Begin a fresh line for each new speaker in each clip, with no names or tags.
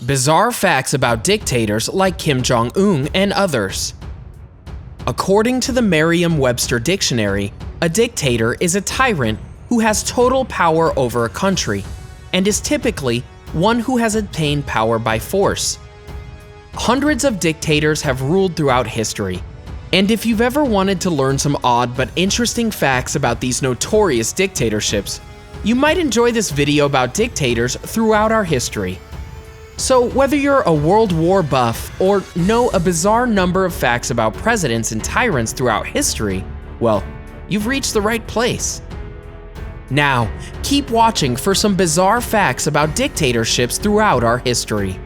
Bizarre facts about dictators like Kim Jong-un and others. According to the Merriam-Webster dictionary, a dictator is a tyrant who has total power over a country, and is typically one who has obtained power by force. Hundreds of dictators have ruled throughout history, and if you've ever wanted to learn some odd but interesting facts about these notorious dictatorships, you might enjoy this video about dictators throughout our history. So whether you're a World War buff or know a bizarre number of facts about presidents and tyrants throughout history, well, you've reached the right place. Now, keep watching for some bizarre facts about dictatorships throughout our history.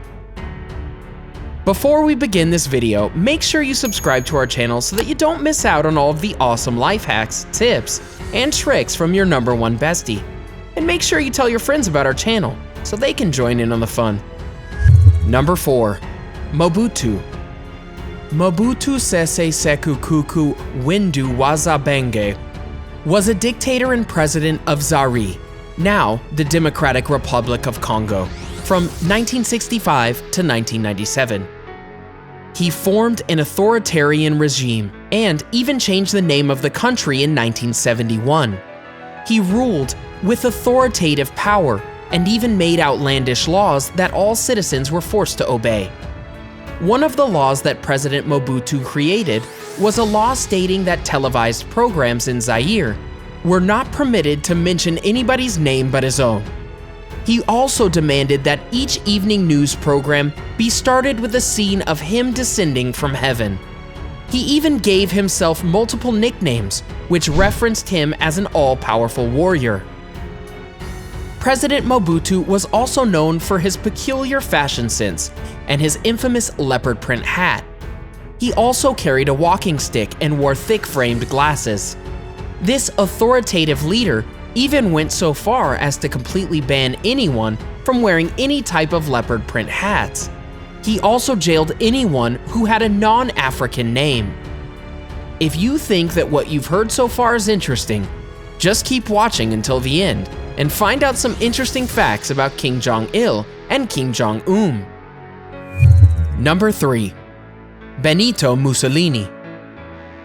Before we begin this video, make sure you subscribe to our channel so that you don't miss out on all of the awesome life hacks, tips, and tricks from your #1 bestie. And make sure you tell your friends about our channel so they can join in on the fun. Number 4. Mobutu. Mobutu Sese Sekou Kuku Windu Wazabenge was a dictator and president of Zaire, now the Democratic Republic of Congo, from 1965 to 1997. He formed an authoritarian regime and even changed the name of the country in 1971. He ruled with authoritative power and even made outlandish laws that all citizens were forced to obey. One of the laws that President Mobutu created was a law stating that televised programs in Zaire were not permitted to mention anybody's name but his own. He also demanded that each evening news program be started with a scene of him descending from heaven. He even gave himself multiple nicknames, which referenced him as an all-powerful warrior. President Mobutu was also known for his peculiar fashion sense and his infamous leopard print hat. He also carried a walking stick and wore thick-framed glasses. This authoritative leader even went so far as to completely ban anyone from wearing any type of leopard print hats. He also jailed anyone who had a non-African name. If you think that what you've heard so far is interesting, just keep watching until the end and find out some interesting facts about King Jong Il and King Jong-un. Number 3. Benito Mussolini.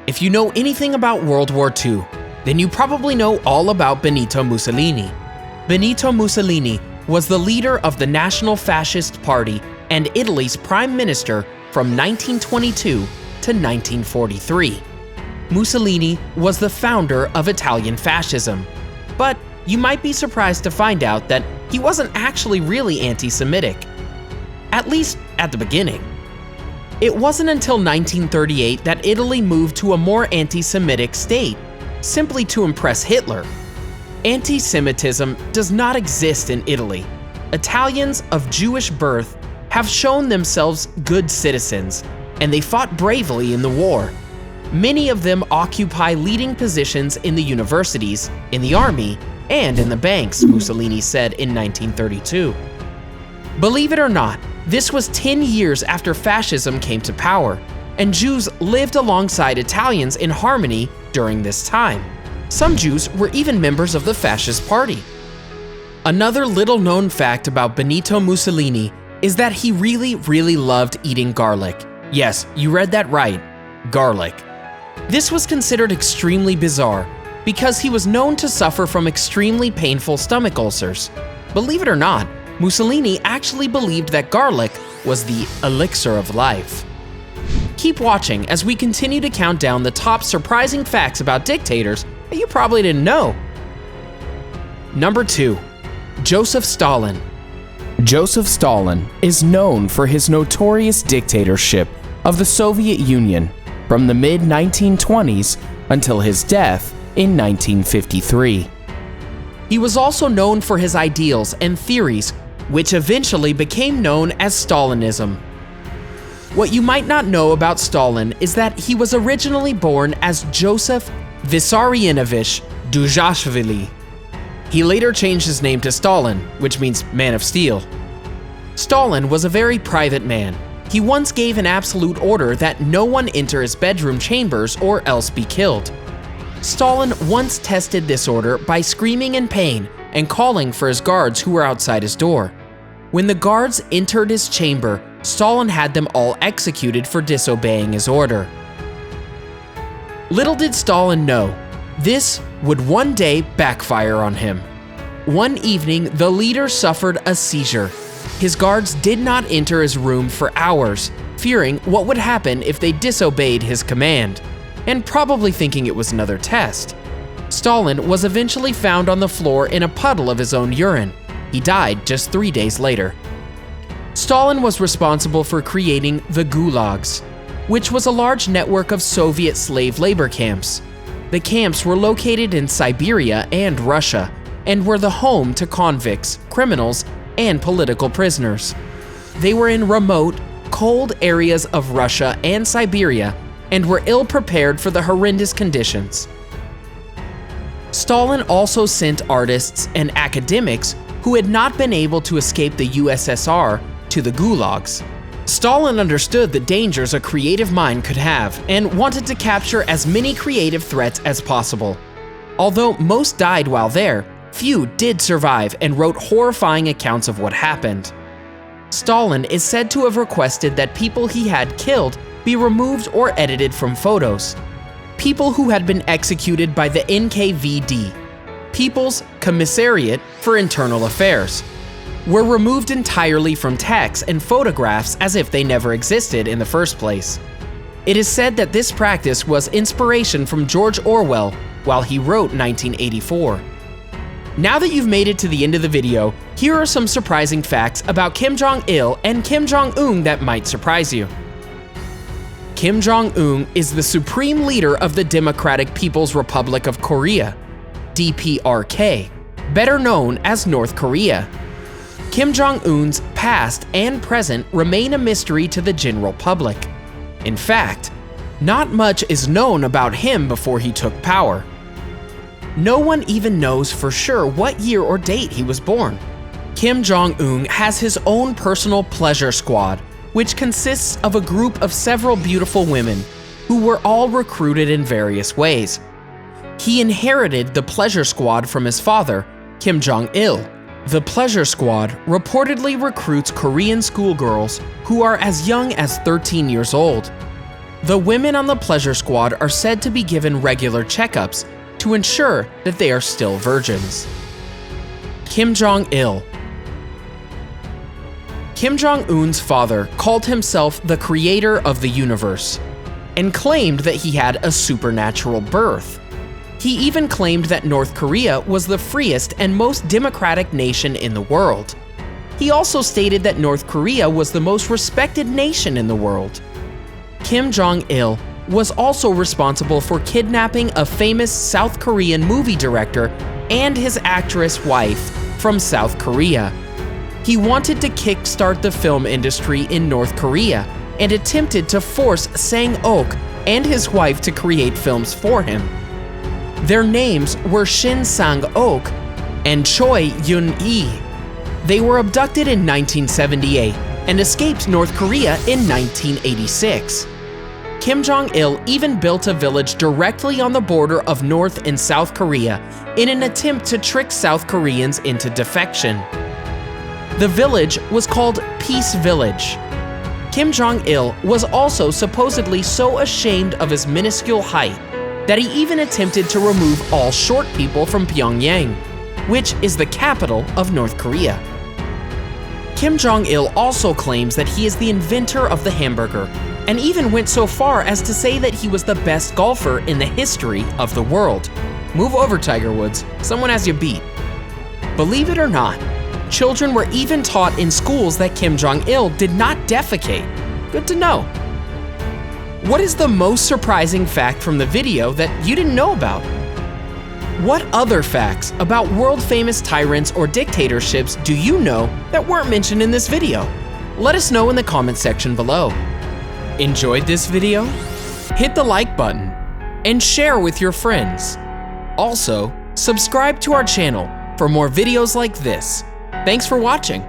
If you know anything about World War II, then you probably know all about Benito Mussolini. Benito Mussolini was the leader of the National Fascist Party and Italy's prime minister from 1922 to 1943. Mussolini was the founder of Italian fascism, but you might be surprised to find out that he wasn't actually really anti-Semitic, at least at the beginning. It wasn't until 1938 that Italy moved to a more anti-Semitic state, simply to impress Hitler. Anti-Semitism does not exist in Italy. Italians of Jewish birth have shown themselves good citizens, and they fought bravely in the war. Many of them occupy leading positions in the universities, in the army, and in the banks, Mussolini said in 1932. Believe it or not, this was 10 years after fascism came to power, and Jews lived alongside Italians in harmony during this time. Some Jews were even members of the fascist party. Another little-known fact about Benito Mussolini is that he really loved eating garlic. Yes, you read that right, garlic. This was considered extremely bizarre because he was known to suffer from extremely painful stomach ulcers. Believe it or not, Mussolini actually believed that garlic was the elixir of life. Keep watching as we continue to count down the top surprising facts about dictators that you probably didn't know. Number 2. Joseph Stalin. Joseph Stalin is known for his notorious dictatorship of the Soviet Union from the mid-1920s until his death in 1953. He was also known for his ideals and theories, which eventually became known as Stalinism. What you might not know about Stalin is that he was originally born as Joseph Vissarionovich Dujashvili. He later changed his name to Stalin, which means man of steel. Stalin was a very private man. He once gave an absolute order that no one enter his bedroom chambers or else be killed. Stalin once tested this order by screaming in pain and calling for his guards who were outside his door. When the guards entered his chamber, Stalin had them all executed for disobeying his order. Little did Stalin know, this would one day backfire on him. One evening, the leader suffered a seizure. His guards did not enter his room for hours, fearing what would happen if they disobeyed his command, and probably thinking it was another test. Stalin was eventually found on the floor in a puddle of his own urine. He died just 3 days later. Stalin was responsible for creating the gulags, which was a large network of Soviet slave labor camps. The camps were located in Siberia and Russia, and were the home to convicts, criminals, and political prisoners. They were in remote, cold areas of Russia and Siberia, and were ill-prepared for the horrendous conditions. Stalin also sent artists and academics who had not been able to escape the USSR to the gulags. Stalin understood the dangers a creative mind could have and wanted to capture as many creative threats as possible. Although most died while there, few did survive and wrote horrifying accounts of what happened. Stalin is said to have requested that people he had killed be removed or edited from photos. People who had been executed by the NKVD, People's Commissariat for Internal Affairs, were removed entirely from texts and photographs as if they never existed in the first place. It is said that this practice was inspiration from George Orwell while he wrote 1984. Now that you've made it to the end of the video, here are some surprising facts about Kim Jong Il and Kim Jong-un that might surprise you. Kim Jong-un is the supreme leader of the Democratic People's Republic of Korea, DPRK, better known as North Korea. Kim Jong-un's past and present remain a mystery to the general public. In fact, not much is known about him before he took power. No one even knows for sure what year or date he was born. Kim Jong-un has his own personal pleasure squad, which consists of a group of several beautiful women who were all recruited in various ways. He inherited the pleasure squad from his father, Kim Jong Il. The pleasure squad reportedly recruits Korean schoolgirls who are as young as 13 years old. The women on the pleasure squad are said to be given regular checkups to ensure that they are still virgins. Kim Jong-il. Kim Jong-un's father called himself the creator of the universe and claimed that he had a supernatural birth. He even claimed that North Korea was the freest and most democratic nation in the world. He also stated that North Korea was the most respected nation in the world. Kim Jong-il was also responsible for kidnapping a famous South Korean movie director and his actress wife from South Korea. He wanted to kickstart the film industry in North Korea and attempted to force Sang-ok and his wife to create films for him. Their names were Shin Sang-ok and Choi Yun-hee. They were abducted in 1978 and escaped North Korea in 1986. Kim Jong-il even built a village directly on the border of North and South Korea in an attempt to trick South Koreans into defection. The village was called Peace Village. Kim Jong-il was also supposedly so ashamed of his minuscule height that he even attempted to remove all short people from Pyongyang, which is the capital of North Korea. Kim Jong-il also claims that he is the inventor of the hamburger, and even went so far as to say that he was the best golfer in the history of the world. Move over, Tiger Woods, someone has you beat. Believe it or not, children were even taught in schools that Kim Jong-il did not defecate. Good to know. What is the most surprising fact from the video that you didn't know about? What other facts about world-famous tyrants or dictatorships do you know that weren't mentioned in this video? Let us know in the comment section below. Enjoyed this video? Hit the like button and share with your friends. Also, subscribe to our channel for more videos like this. Thanks for watching.